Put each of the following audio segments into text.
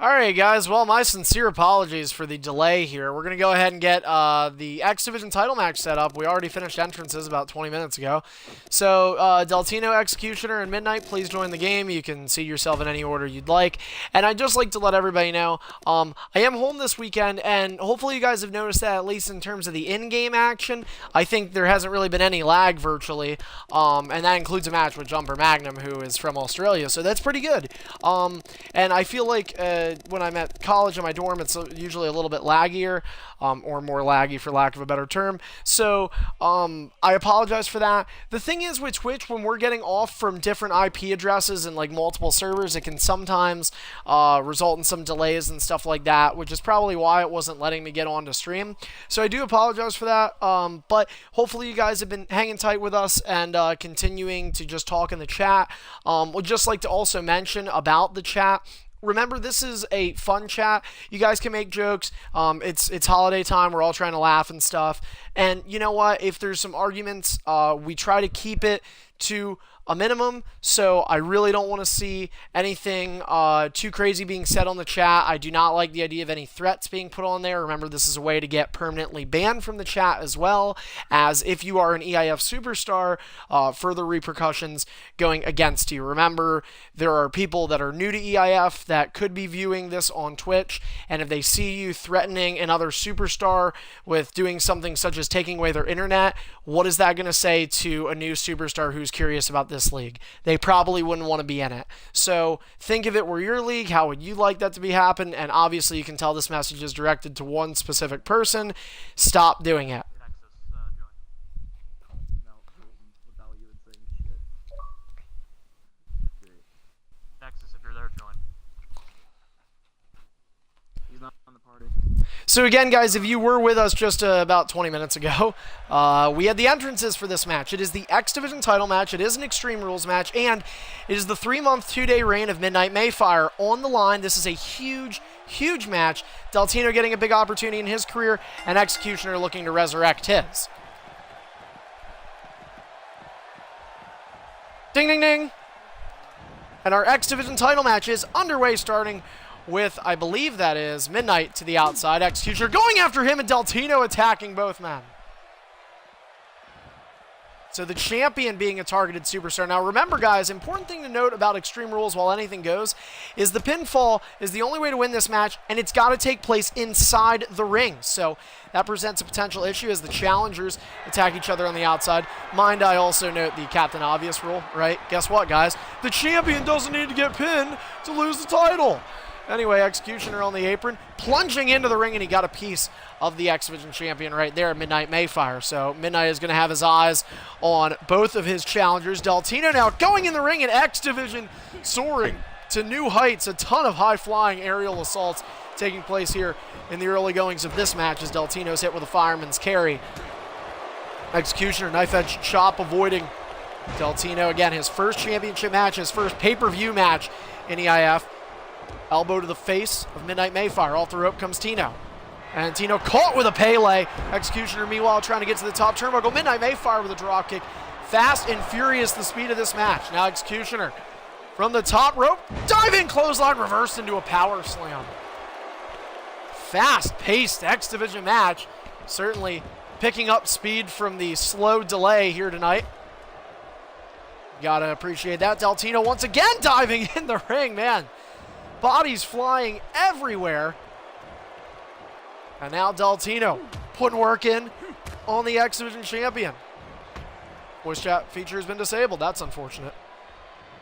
Alright guys, well my sincere apologies for the delay here. We're going to go ahead and get the X Division title match set up. We already finished entrances about 20 minutes ago. So Deltino, Executioner, and Midnight, please join the game. You can seat yourself in any order you'd like. And I'd just like to let everybody know, I am home this weekend, and hopefully you guys have noticed that at least in terms of the in-game action, I think there hasn't really been any lag virtually. And that includes a match with Jumper Magnum, who is from Australia, so that's pretty good. And I feel like when I'm at college in my dorm, it's usually a little bit laggier, or more laggy for lack of a better term. So I apologize for that. The thing is with Twitch, when we're getting off from different IP addresses and like multiple servers, it can sometimes result in some delays and stuff like that, which is probably why it wasn't letting me get on to stream. So I do apologize for that, but hopefully you guys have been hanging tight with us and continuing to just talk in the chat. Would just like to also mention about the chat. Remember, this is a fun chat. You guys can make jokes. It's holiday time. We're all trying to laugh and stuff. And you know what? If there's some arguments, we try to keep it to a minimum, so I really don't want to see anything too crazy being said on the chat. I do not like the idea of any threats being put on there. Remember, this is a way to get permanently banned from the chat, as well as if you are an EIF superstar, further repercussions going against you. Remember, there are people that are new to EIF that could be viewing this on Twitch, and if they see you threatening another superstar with doing something such as taking away their internet, what is that going to say to a new superstar who's curious about this league? They probably wouldn't want to be in it. So think of it, we're your league. How would you like that to be happen? And obviously you can tell this message is directed to one specific person. Stop doing it. So again, guys, if you were with us just about 20 minutes ago, we had the entrances for this match. It is the X Division title match. It is an Extreme Rules match, and it is the 3-month, 2-day reign of Midnight Mayfire on the line. This is a huge, huge match. Deltino getting a big opportunity in his career, and Executioner looking to resurrect his. Ding, ding, ding. And our X Division title match is underway, starting with, I believe that is, Midnight to the outside. Executioner going after him, and Deltino attacking both men. So the champion being a targeted superstar. Now remember, guys, important thing to note about Extreme Rules while anything goes is the pinfall is the only way to win this match, and it's got to take place inside the ring. So that presents a potential issue as the challengers attack each other on the outside. Mind I also note the Captain Obvious rule, right? Guess what, guys? The champion doesn't need to get pinned to lose the title. Anyway, Executioner on the apron, plunging into the ring, and he got a piece of the X Division champion right there, Midnight Mayfire. So Midnight is going to have his eyes on both of his challengers. Deltino now going in the ring, and X Division soaring to new heights. A ton of high-flying aerial assaults taking place here in the early goings of this match as Deltino's hit with a fireman's carry. Executioner, knife-edge chop avoiding Deltino. Again, his first championship match, his first pay-per-view match in EIF. Elbow to the face of Midnight Mayfire. Off the rope comes Tino. And Tino caught with a Pele. Executioner, meanwhile, trying to get to the top turnbuckle. Midnight Mayfire with a drop kick. Fast and furious, the speed of this match. Now Executioner from the top rope. Diving clothesline, reversed into a power slam. Fast-paced X Division match. Certainly picking up speed from the slow delay here tonight. Gotta appreciate that. Deltino once again diving in the ring, man. Bodies flying everywhere. And now Deltino putting work in on the X Division champion. Voice chat feature has been disabled. That's unfortunate.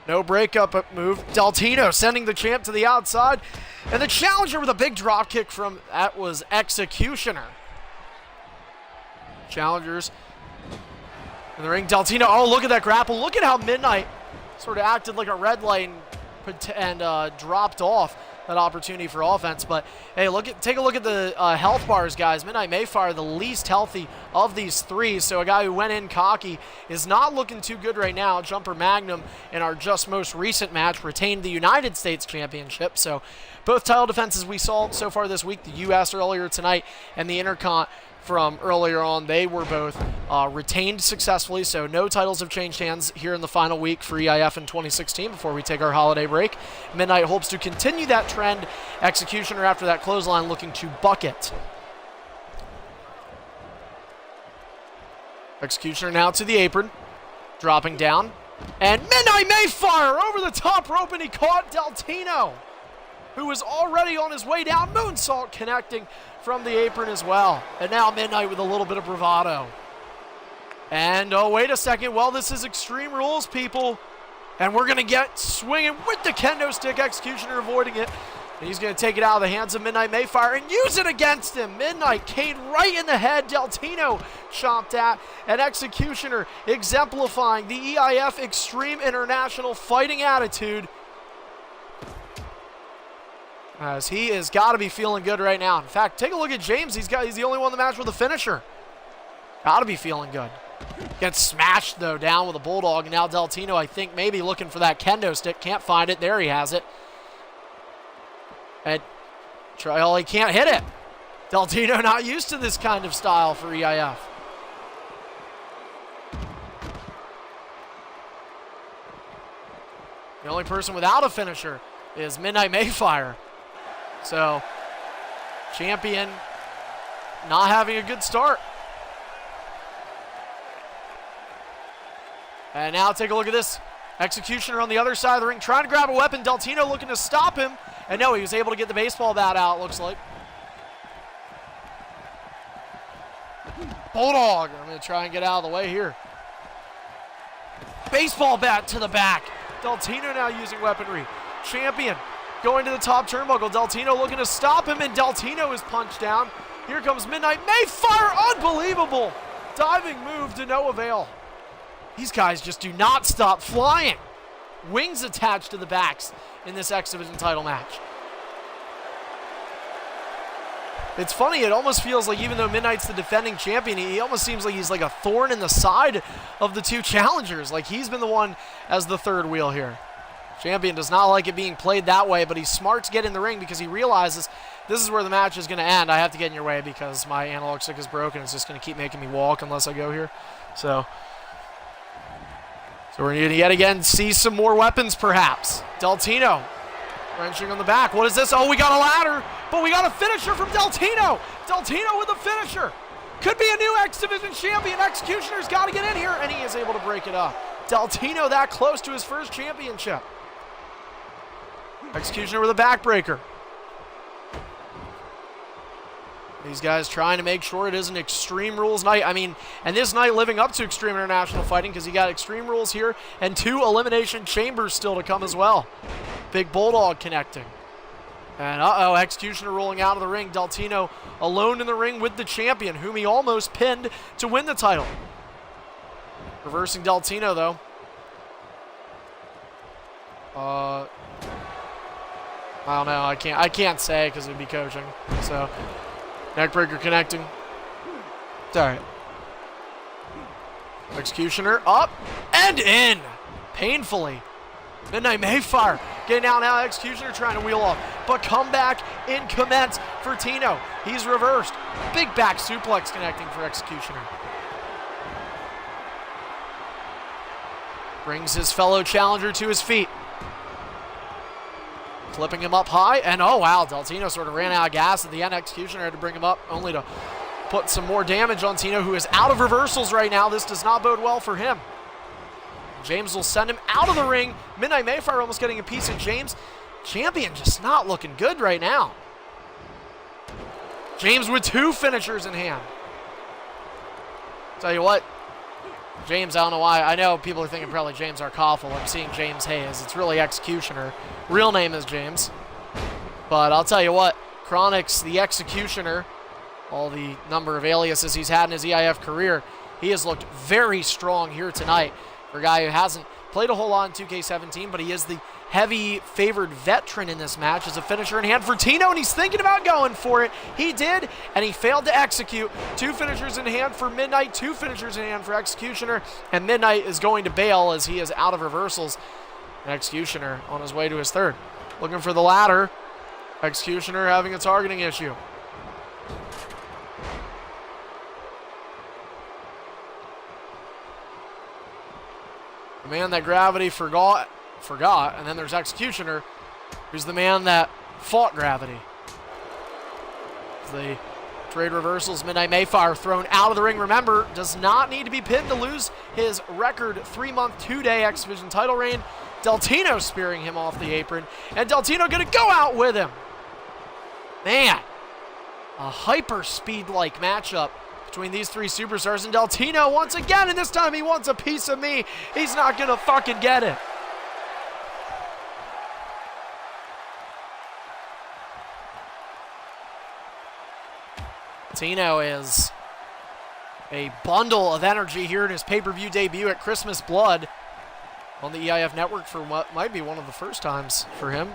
No breakup move. Deltino sending the champ to the outside. And the challenger with a big drop kick from, that was Executioner. Challengers in the ring. Deltino, oh, look at that grapple. Look at how Midnight sort of acted like a red light and dropped off that opportunity for offense. But hey, take a look at the health bars, guys. Midnight Mayfire, the least healthy of these three, so a guy who went in cocky is not looking too good right now. Jumper Magnum, in our just most recent match, retained the United States Championship. So both title defenses we saw so far this week, the U.S. earlier tonight and the Intercont from earlier on. They were both retained successfully, so no titles have changed hands here in the final week for EIF in 2016 before we take our holiday break. Midnight hopes to continue that trend. Executioner after that clothesline looking to bucket. Executioner now to the apron, dropping down. And Midnight Mayfire over the top rope, and he caught Deltino, who was already on his way down. Moonsault connecting from the apron as well. And now Midnight with a little bit of bravado. And, oh, wait a second. Well, this is Extreme Rules, people. And we're going to get swinging with the kendo stick. Executioner avoiding it. And he's going to take it out of the hands of Midnight Mayfire and use it against him. Midnight cane right in the head. Deltino chomped at. And Executioner exemplifying the EIF Extreme International fighting attitude, as he has got to be feeling good right now. In fact, take a look at James. He's the only one in the match with a finisher. Got to be feeling good. Gets smashed, though, down with a bulldog. And now Deltino, I think, maybe looking for that kendo stick. Can't find it. There he has it. And he can't hit it. Deltino not used to this kind of style for EIF. The only person without a finisher is Midnight Mayfire. So, champion not having a good start. And now take a look at this. Executioner on the other side of the ring trying to grab a weapon. Deltino looking to stop him. And no, he was able to get the baseball bat out, looks like. Bulldog. I'm going to try and get out of the way here. Baseball bat to the back. Deltino now using weaponry. Champion going to the top turnbuckle. Deltino looking to stop him, and Deltino is punched down. Here comes Midnight Mayfire. Unbelievable. Diving move to no avail. These guys just do not stop flying. Wings attached to the backs in this X Division title match. It's funny, it almost feels like even though Midnight's the defending champion, he almost seems like he's like a thorn in the side of the two challengers. Like he's been the one as the third wheel here. Champion does not like it being played that way, but he's smart to get in the ring because he realizes this is where the match is going to end. I have to get in your way because my analog stick is broken. It's just going to keep making me walk unless I go here. So we're going to yet again see some more weapons perhaps. Deltino wrenching on the back. What is this? Oh, we got a ladder, but we got a finisher from Deltino. Deltino with a finisher. Could be a new X Division champion. Executioner's got to get in here, and he is able to break it up. Deltino that close to his first championship. Executioner with a backbreaker. These guys trying to make sure it is an Extreme Rules night. I mean, and this night living up to Extreme International Fighting because you got Extreme Rules here and 2 Elimination Chambers still to come as well. Big Bulldog connecting. And uh-oh, Executioner rolling out of the ring. Deltino alone in the ring with the champion, whom he almost pinned to win the title. Reversing Deltino, though. I don't know. I can't say because it'd be coaching. So, neckbreaker connecting. It's all right. Executioner up and in. Painfully. Midnight Mayfire getting out now. Executioner trying to wheel off. But comeback in commence for Tino. He's reversed. Big back suplex connecting for Executioner. Brings his fellow challenger to his feet. Flipping him up high. And oh wow, Deltino sort of ran out of gas at the end. Executioner had to bring him up only to put some more damage on Tino, who is out of reversals right now. This does not bode well for him. James will send him out of the ring. Midnight Mayfire almost getting a piece of James. Champion just not looking good right now. James with 2 finishers in hand. Tell you what, James, I don't know why. I know people are thinking probably James Arkoffel. I'm seeing James Hayes. It's really Executioner. Real name is James. But I'll tell you what, Chronix, the Executioner, all the number of aliases he's had in his EIF career, he has looked very strong here tonight. For a guy who hasn't played a whole lot in 2K17, but he is the heavy favored veteran in this match as a finisher in hand for Tino, and he's thinking about going for it. He did, and he failed to execute. 2 finishers in hand for Midnight, 2 finishers in hand for Executioner, and Midnight is going to bail as he is out of reversals. Executioner on his way to his third. Looking for the ladder. Executioner having a targeting issue. man that Gravity forgot, and then there's Executioner, who's the man that fought Gravity. The trade reversals, Midnight Mayfire thrown out of the ring. Remember, does not need to be pinned to lose his record 3-month, 2-day X Division title reign. Deltino spearing him off the apron, and Deltino gonna go out with him. Man, a hyper speed-like matchup between these three superstars, and Deltino once again, and this time he wants a piece of me. He's not gonna fucking get it. Deltino is a bundle of energy here in his pay-per-view debut at Christmas Blood on the EIF network for what might be one of the first times for him.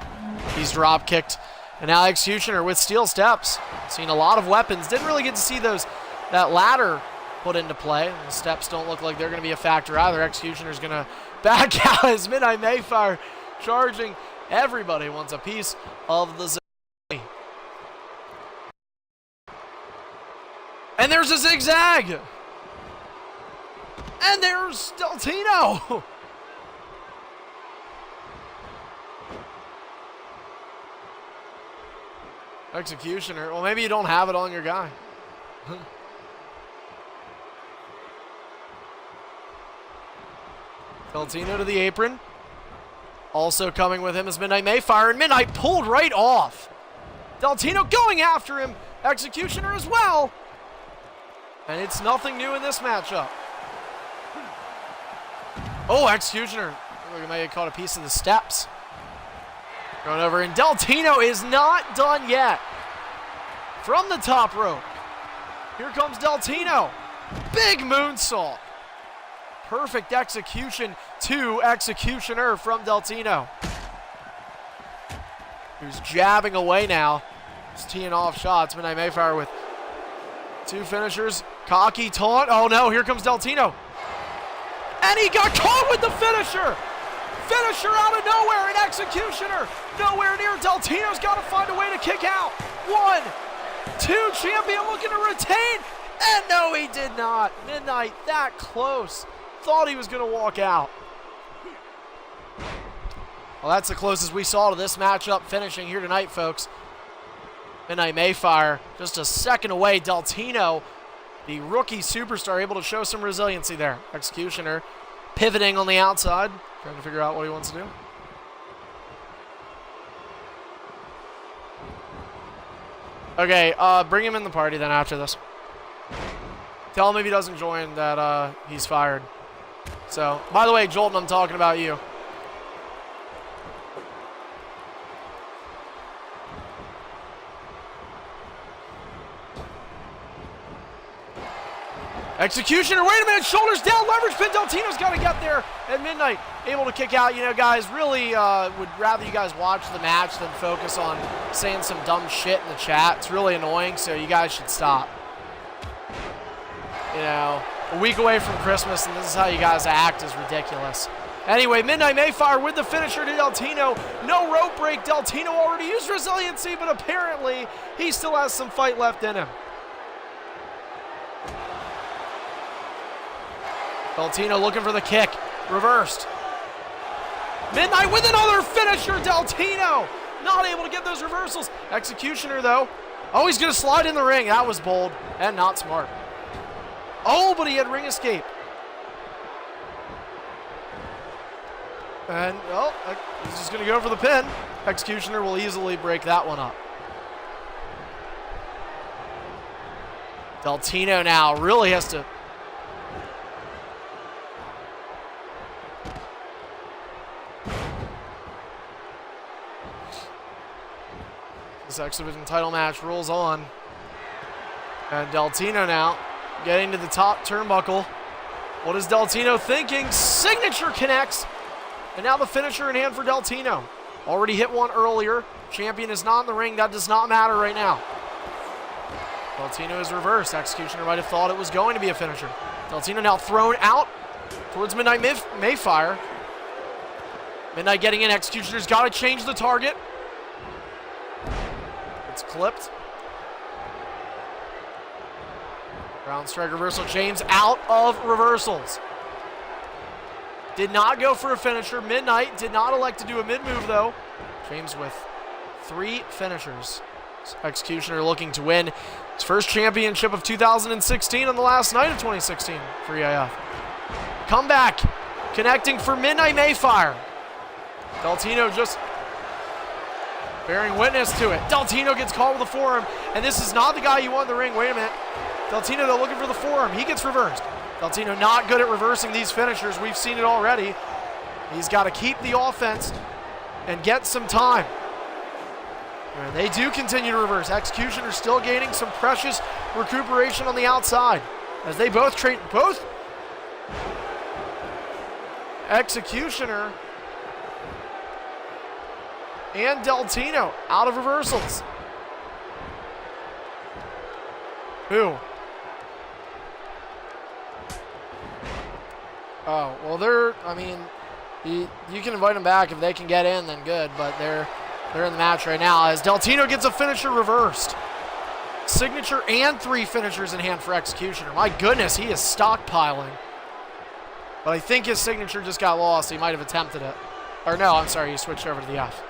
He's drop-kicked, and now Executioner with steel steps. Seen a lot of weapons. Didn't really get to see that ladder put into play. The steps don't look like they're going to be a factor either. Executioner's going to back out as Midnight Mayfire charging. Everybody wants a piece of the zone. And there's a zigzag. And there's Deltino. Executioner. Well, maybe you don't have it on your guy. Deltino to the apron. Also coming with him is Midnight Mayfire, and Midnight pulled right off. Deltino going after him. Executioner as well. And it's nothing new in this matchup. Oh, Executioner. Look, he may have caught a piece of the steps. Going over, and Deltino is not done yet. From the top rope. Here comes Deltino. Big moonsault. Perfect execution to Executioner from Deltino. Who's jabbing away now. He's teeing off shots. Midnight Mayfire with two finishers. Cocky taunt. Oh no, here comes Deltino. And he got caught with the finisher. Finisher out of nowhere, and Executioner nowhere near. Deltino's got to find a way to kick out. 1, 2, champion looking to retain. And no, he did not. Midnight that close. Thought he was going to walk out. Well, that's the closest we saw to this matchup finishing here tonight, folks. Midnight Mayfire just a second away. Deltino, the rookie superstar, able to show some resiliency there. Executioner pivoting on the outside, trying to figure out what he wants to do. Okay, bring him in the party then after this. Tell him if he doesn't join that he's fired. So, by the way, Jolton, I'm talking about you. Executioner, wait a minute, shoulders down, leverage pin. Deltino's got to get there. And Midnight able to kick out. You know, guys, really would rather you guys watch the match than focus on saying some dumb shit in the chat. It's really annoying, so you guys should stop. You know, a week away from Christmas, and this is how you guys act is ridiculous. Anyway, Midnight Mayfire with the finisher to Deltino. No rope break. Deltino already used resiliency, but apparently he still has some fight left in him. Deltino looking for the kick. Reversed. Midnight with another finisher. Deltino not able to get those reversals. Executioner, though. Oh, he's going to slide in the ring. That was bold and not smart. Oh, but he had ring escape. And, well, he's just going to go for the pin. Executioner will easily break that one up. Deltino now really has to... This X Division title match rolls on. And Deltino now getting to the top turnbuckle. What is Deltino thinking? Signature connects. And now the finisher in hand for Deltino. Already hit one earlier. Champion is not in the ring. That does not matter right now. Deltino is reversed. Executioner might have thought it was going to be a finisher. Deltino now thrown out towards Midnight Mayfire. Midnight getting in. Executioner's got to change the target. It's clipped. Ground strike reversal. James out of reversals. Did not go for a finisher. Midnight did not elect to do a mid-move, though. James with 3 finishers. Executioner looking to win his first championship of 2016 on the last night of 2016 for EIF. Comeback, connecting for Midnight Mayfire. Deltino just bearing witness to it. Deltino gets caught with a forearm, and this is not the guy you want in the ring. Wait a minute. Deltino, though, looking for the forearm. He gets reversed. Deltino not good at reversing these finishers. We've seen it already. He's got to keep the offense and get some time. And they do continue to reverse. Executioner still gaining some precious recuperation on the outside as they both trade. Both Executioner and Deltino out of reversals. Who? Oh, well, I mean, you can invite them back if they can get in, then good, but they're in the match right now as Deltino gets a finisher reversed. Signature and 3 finishers in hand for Executioner. My goodness, he is stockpiling. But I think his signature just got lost. He might have attempted it. Or no, I'm sorry, he switched over to the F.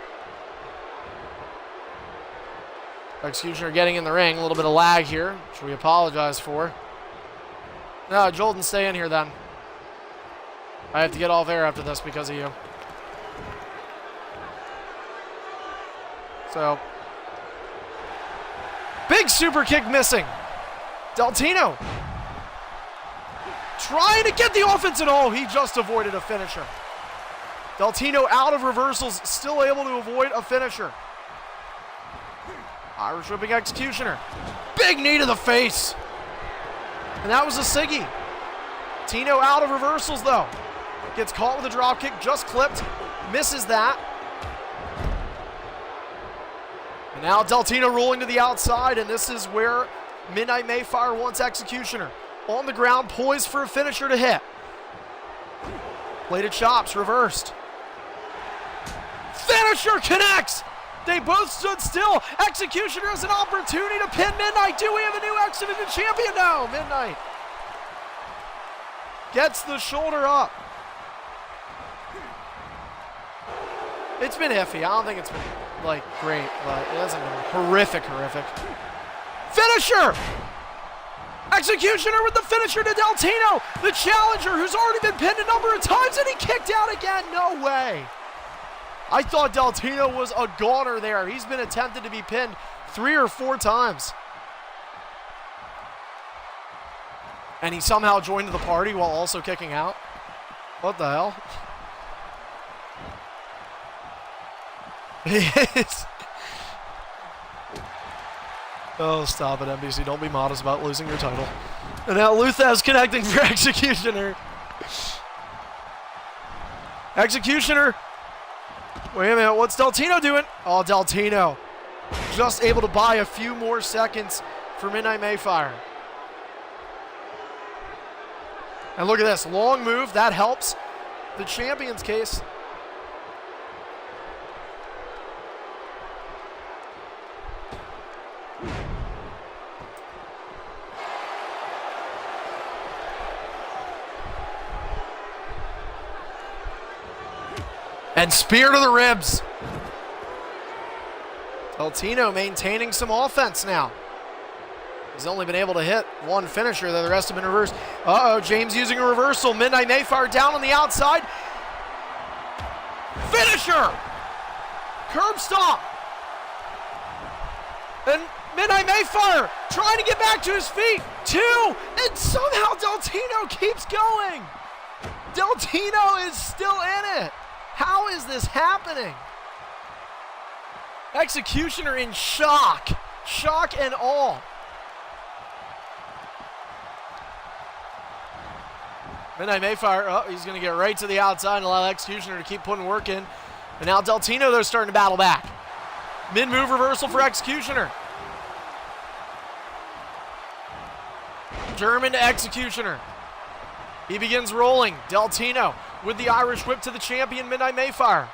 Executioner getting in the ring. A little bit of lag here, which we apologize for. No, Jolden, stay in here then. I have to get off air after this because of you. So, big super kick missing. Deltino trying to get the offense and he just avoided a finisher. Deltino out of reversals, still able to avoid a finisher. Irish whipping Executioner. Big knee to the face. And that was a Siggy. Tino out of reversals though. Gets caught with a drop kick, just clipped. Misses that. And now Deltino rolling to the outside, and this is where Midnight Mayfire wants Executioner. On the ground, poised for a finisher to hit. Bladed chops, reversed. Finisher connects! They both stood still. Executioner has an opportunity to pin Midnight. Do we have a new X Division champion now? Midnight gets the shoulder up. It's been iffy. I don't think it's been, like, great, but it hasn't been horrific. Finisher! Executioner with the finisher to Deltino, the challenger who's already been pinned a number of times, and he kicked out again. No way. I thought Deltino was a goner there. He's been attempted to be pinned 3 or 4 times. And he somehow joined the party while also kicking out. What the hell? Oh, stop it, NBC. Don't be modest about losing your title. And now Luthez connecting for Executioner. Executioner. Wait a minute. What's Deltino doing? Oh, Deltino just able to buy a few more seconds for Midnight Mayfire. And look at this. Long move. That helps the champion's case. And spear to the ribs. Deltino maintaining some offense now. He's only been able to hit 1 finisher, though the rest have been reversed. Uh-oh, James using a reversal. Midnight Mayfire down on the outside. Finisher! Curb stomp. And Midnight Mayfire trying to get back to his feet. 2, and somehow Deltino keeps going. Deltino is still in it. How is this happening? Executioner in shock. Shock and awe. Midnight Mayfire, he's going to get right to the outside and allow Executioner to keep putting work in. And now Deltino, though, starting to battle back. Mid-move reversal for Executioner. German to Executioner. He begins rolling. Deltino with the Irish whip to the champion, Midnight Mayfire.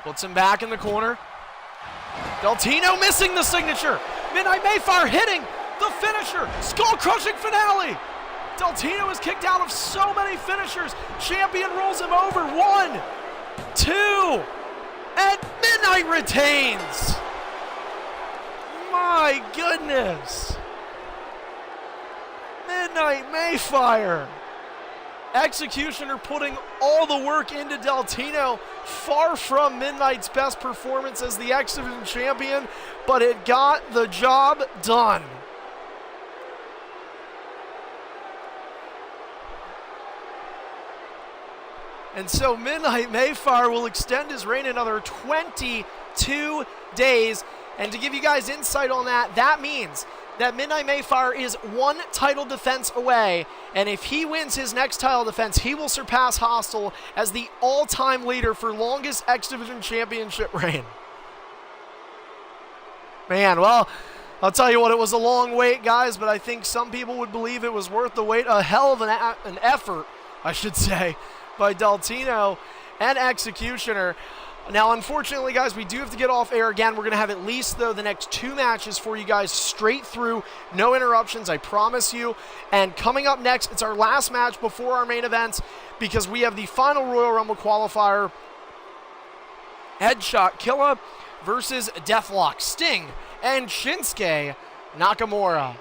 Puts him back in the corner. Deltino missing the signature. Midnight Mayfire hitting the finisher. Skull-crushing finale. Deltino is kicked out of so many finishers. Champion rolls him over. 1, 2, and Midnight retains. My goodness. Midnight Mayfire. Executioner putting all the work into Deltino. Far from Midnight's best performance as the X Division champion, but it got the job done. And so Midnight Mayfire will extend his reign another 22 days. And to give you guys insight on that, that means that Midnight Mayfire is 1 title defense away. And if he wins his next title defense, he will surpass Hostile as the all-time leader for longest X Division championship reign. Man, well, I'll tell you what, it was a long wait, guys, but I think some people would believe it was worth the wait. A hell of an effort, I should say, by Deltino and Executioner. Now, unfortunately, guys, we do have to get off air again. We're going to have at least, though, the next 2 matches for you guys straight through. No interruptions, I promise you. And coming up next, it's our last match before our main events because we have the final Royal Rumble qualifier. Headshot Killa versus Deathlock Sting and Shinsuke Nakamura.